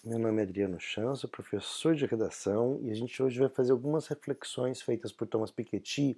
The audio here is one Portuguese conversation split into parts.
Meu nome é Adriano Chan, sou professor de redação e a gente hoje vai fazer algumas reflexões feitas por Thomas Piketty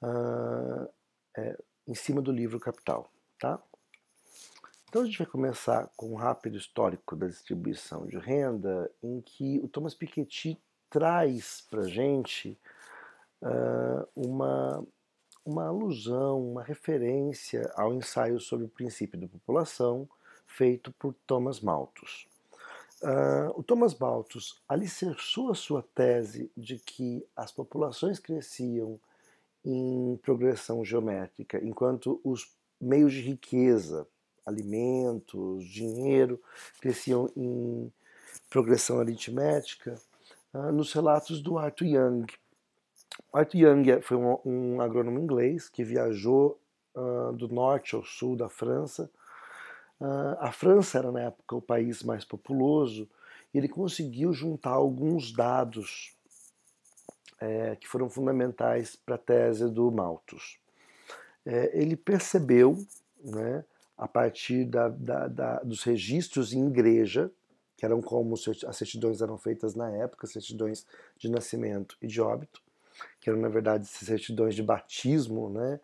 ah, em cima do livro Capital, tá? Então a gente vai começar com um rápido histórico da distribuição de renda, em que o Thomas Piketty traz para a gente uma alusão, uma referência ao ensaio sobre o princípio da população feito por Thomas Malthus. O Thomas Malthus alicerçou a sua tese de que as populações cresciam em progressão geométrica, enquanto os meios de riqueza, alimentos, dinheiro, cresciam em progressão aritmética, nos relatos do Arthur Young. Arthur Young foi um agrônomo inglês que viajou do norte ao sul da França. A França era, na época, o país mais populoso e ele conseguiu juntar alguns dados que foram fundamentais para a tese do Malthus. Ele percebeu, né, a partir dos registros em igreja, que eram como as certidões eram feitas na época, certidões de nascimento e de óbito, que eram, na verdade, certidões de batismo, né,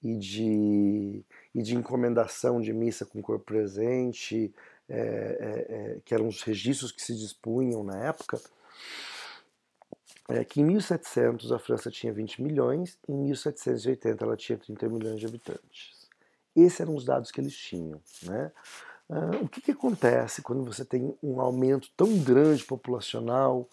e de encomendação de missa com corpo presente, que eram os registros que se dispunham na época, que em 1700 a França tinha 20 milhões, em 1780 ela tinha 30 milhões de habitantes. Esses eram os dados que eles tinham, né? O que acontece quando você tem um aumento tão grande populacional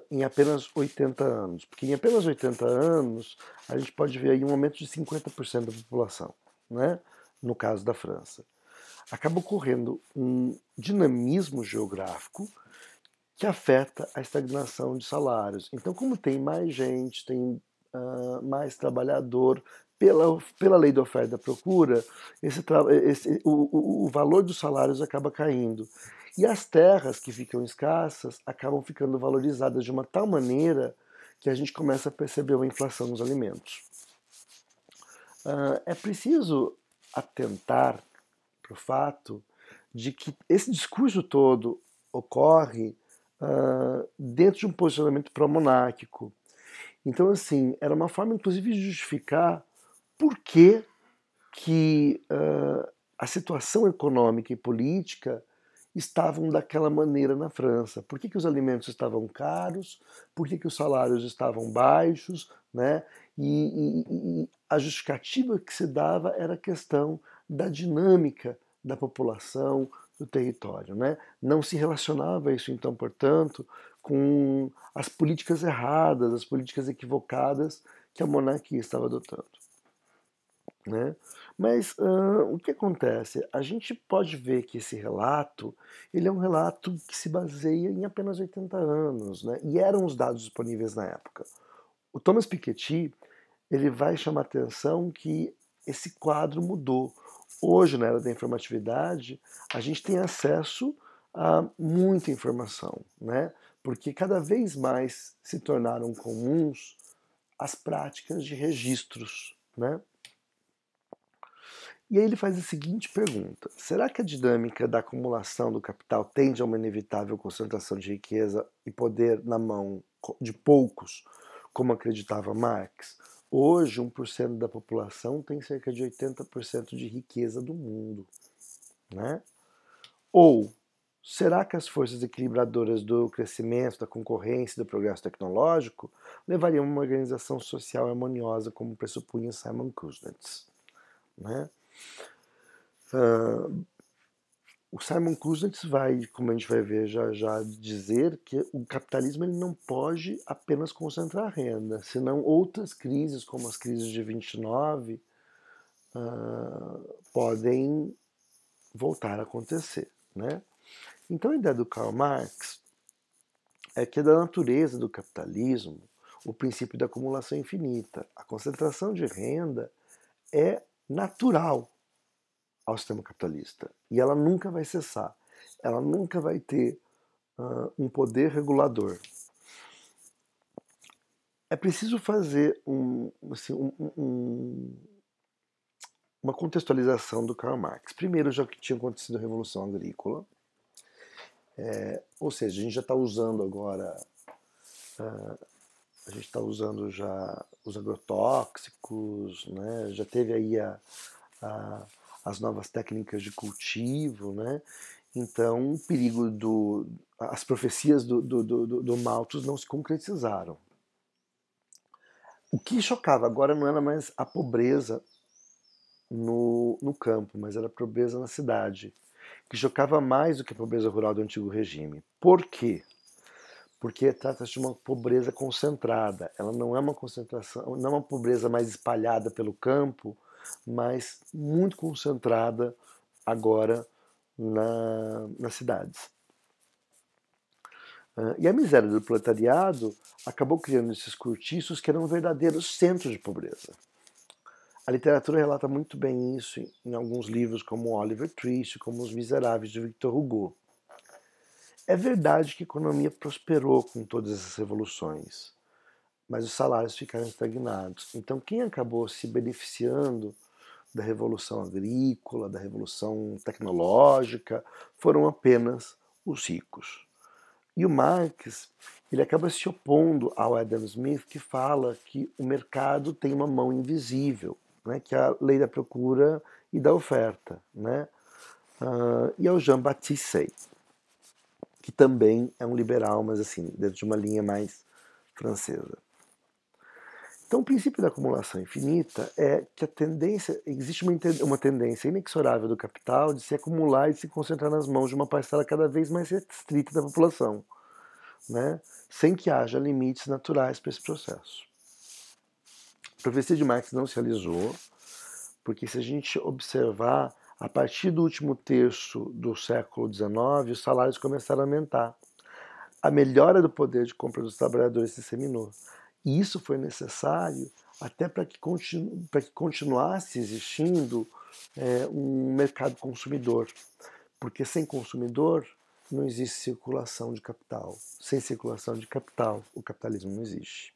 em apenas 80 anos? Porque em apenas 80 anos a gente pode ver aí um aumento de 50% da população, né? No caso da França. Acaba ocorrendo um dinamismo geográfico que afeta a estagnação de salários. Então, como tem mais gente, tem mais trabalhador, pela lei da oferta e da procura, o valor dos salários acaba caindo. E as terras que ficam escassas acabam ficando valorizadas de uma tal maneira que a gente começa a perceber uma inflação nos alimentos. É preciso atentar para o fato de que esse discurso todo ocorre dentro de um posicionamento pró-monárquico. Então, assim, era uma forma, inclusive, de justificar por que a situação econômica e política estavam daquela maneira na França. Por que os alimentos estavam caros? Por que os salários estavam baixos? Né? E a justificativa que se dava era a questão da dinâmica da população, do território. Né? Não se relacionava isso, então, portanto, com as políticas erradas, as políticas equivocadas que a monarquia estava adotando. Né? Mas o que acontece? A gente pode ver que esse relato ele é um relato que se baseia em apenas 80 anos, né? E eram os dados disponíveis na época. O Thomas Piketty ele vai chamar a atenção que esse quadro mudou. Hoje, na era da informatividade, a gente tem acesso a muita informação, né? Porque cada vez mais se tornaram comuns as práticas de registros, né? E aí ele faz a seguinte pergunta: será que a dinâmica da acumulação do capital tende a uma inevitável concentração de riqueza e poder na mão de poucos, como acreditava Marx? Hoje, 1% da população tem cerca de 80% de riqueza do mundo, né? Ou será que as forças equilibradoras do crescimento, da concorrência e do progresso tecnológico levariam a uma organização social harmoniosa, como pressupunha Simon Kuznets, né? O Simon Kuznets vai, como a gente vai ver já já, dizer que o capitalismo ele não pode apenas concentrar a renda, senão outras crises, como as crises de 29, podem voltar a acontecer. Né? Então a ideia do Karl Marx é que é da natureza do capitalismo o princípio da acumulação infinita. A concentração de renda é natural ao sistema capitalista. E ela nunca vai cessar. Ela nunca vai ter um poder regulador. É preciso fazer uma contextualização do Karl Marx. Primeiro, já que tinha acontecido a Revolução Agrícola, Ou seja, a gente já está usando agora, a gente está usando já os agrotóxicos, né? Já teve aí a, as novas técnicas de cultivo, né? Então, o perigo as profecias do Malthus não se concretizaram. O que chocava agora não era mais a pobreza no campo, mas era a pobreza na cidade, que chocava mais do que a pobreza rural do antigo regime. Por quê? Porque trata-se de uma pobreza concentrada. Ela não é uma concentração, não é uma pobreza mais espalhada pelo campo, mas muito concentrada agora nas cidades. E a miséria do proletariado acabou criando esses cortiços que eram verdadeiros centros de pobreza. A literatura relata muito bem isso em alguns livros como Oliver Twist, como Os Miseráveis de Victor Hugo. É verdade que a economia prosperou com todas essas revoluções, mas os salários ficaram estagnados. Então, quem acabou se beneficiando da revolução agrícola, da revolução tecnológica, foram apenas os ricos. E o Marx, ele acaba se opondo ao Adam Smith, que fala que o mercado tem uma mão invisível, né, que é a lei da procura e da oferta, né? E ao Jean-Baptiste Say, que também é um liberal, mas assim, dentro de uma linha mais francesa. Então, o princípio da acumulação infinita é que existe uma tendência inexorável do capital de se acumular e de se concentrar nas mãos de uma parcela cada vez mais restrita da população, né? Sem que haja limites naturais para esse processo. A profecia de Marx não se realizou, porque se a gente observar, a partir do último terço do século XIX, os salários começaram a aumentar. A melhora do poder de compra dos trabalhadores se disseminou. E isso foi necessário até para que continuasse existindo um mercado consumidor. Porque sem consumidor não existe circulação de capital. Sem circulação de capital, o capitalismo não existe.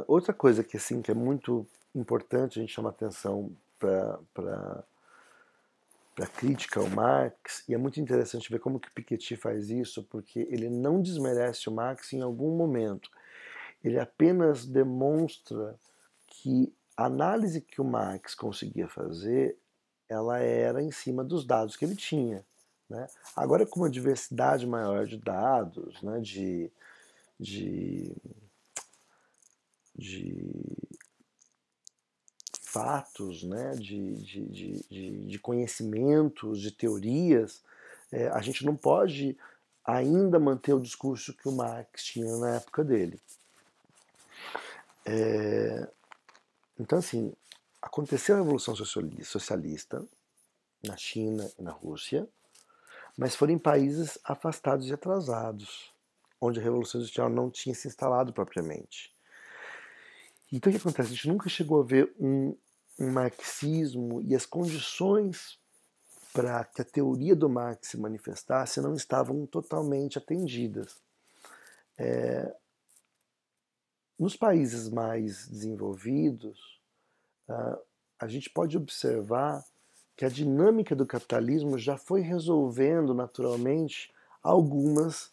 Outra coisa que, assim, que é muito importante, a gente chama atenção para a crítica ao Marx, e é muito interessante ver como que Piketty faz isso, porque ele não desmerece o Marx em algum momento. Ele apenas demonstra que a análise que o Marx conseguia fazer, ela era em cima dos dados que ele tinha, né? Agora, com uma diversidade maior de dados, né, de fatos, né, de conhecimentos, de teorias, a gente não pode ainda manter o discurso que o Marx tinha na época dele. Então, assim, aconteceu a Revolução Socialista na China e na Rússia, mas foram em países afastados e atrasados, onde a Revolução Industrial não tinha se instalado propriamente. Então, o que acontece? A gente nunca chegou a ver um marxismo e as condições para que a teoria do Marx se manifestasse não estavam totalmente atendidas. Nos países mais desenvolvidos, a gente pode observar que a dinâmica do capitalismo já foi resolvendo naturalmente algumas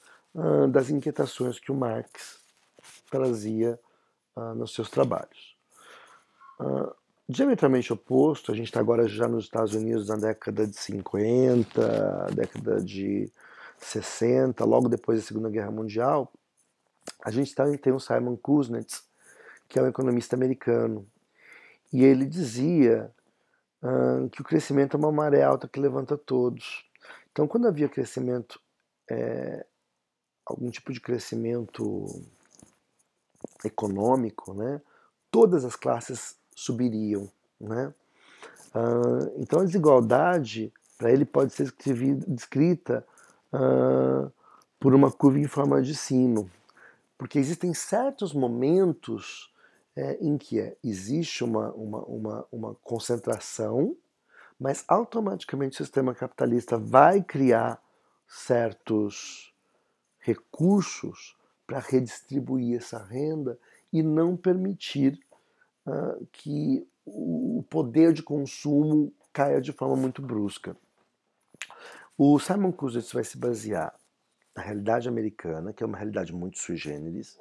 das inquietações que o Marx trazia nos seus trabalhos. Diametralmente oposto, a gente está agora já nos Estados Unidos na década de 50, década de 60, logo depois da Segunda Guerra Mundial, a gente tem o Simon Kuznets, que é um economista americano, e ele dizia que o crescimento é uma maré alta que levanta todos. Então, quando havia crescimento, algum tipo de crescimento econômico, né, todas as classes subiriam, né? Então, a desigualdade, para ele, pode ser descrita por uma curva em forma de sino, porque existem certos momentos em que existe uma concentração, mas automaticamente o sistema capitalista vai criar certos recursos para redistribuir essa renda e não permitir que o poder de consumo caia de forma muito brusca. O Simon Kuznets vai se basear na realidade americana, que é uma realidade muito sui generis,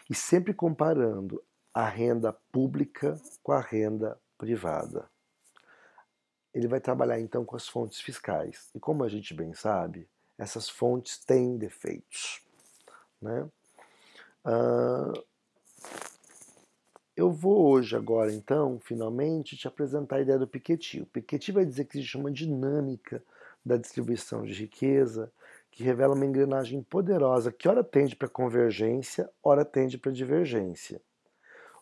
e sempre comparando a renda pública com a renda privada. Ele vai trabalhar então com as fontes fiscais. E como a gente bem sabe, essas fontes têm defeitos, né? Eu vou hoje, agora então, finalmente, te apresentar a ideia do Piketty. O Piketty vai dizer que existe uma dinâmica da distribuição de riqueza que revela uma engrenagem poderosa que ora tende para convergência, ora tende para divergência.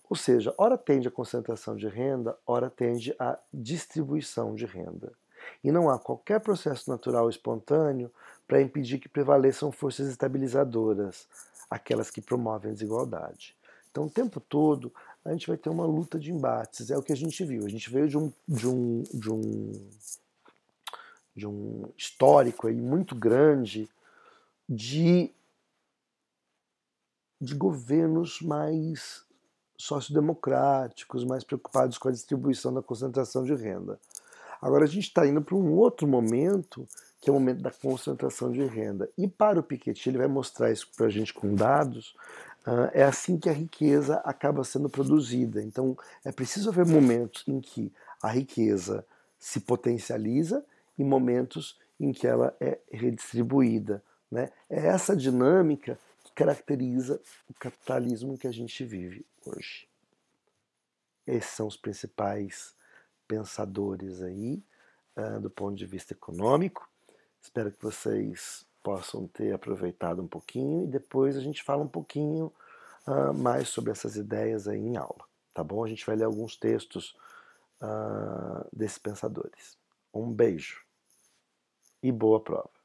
Ou seja, ora tende à concentração de renda, ora tende à distribuição de renda. E não há qualquer processo natural espontâneo para impedir que prevaleçam forças estabilizadoras, aquelas que promovem a desigualdade. Então, o tempo todo, a gente vai ter uma luta de embates. É o que a gente viu. A gente veio de um histórico aí muito grande de governos mais sociodemocráticos, mais preocupados com a distribuição da concentração de renda. Agora a gente está indo para um outro momento, que é o momento da concentração de renda. E para o Piketty, ele vai mostrar isso para a gente com dados, é assim que a riqueza acaba sendo produzida. Então é preciso haver momentos em que a riqueza se potencializa e momentos em que ela é redistribuída. Né? É essa dinâmica que caracteriza o capitalismo que a gente vive hoje. Esses são os principais pensadores aí, do ponto de vista econômico. Espero que vocês possam ter aproveitado um pouquinho e depois a gente fala um pouquinho mais sobre essas ideias aí em aula, tá bom? A gente vai ler alguns textos desses pensadores. Um beijo e boa prova.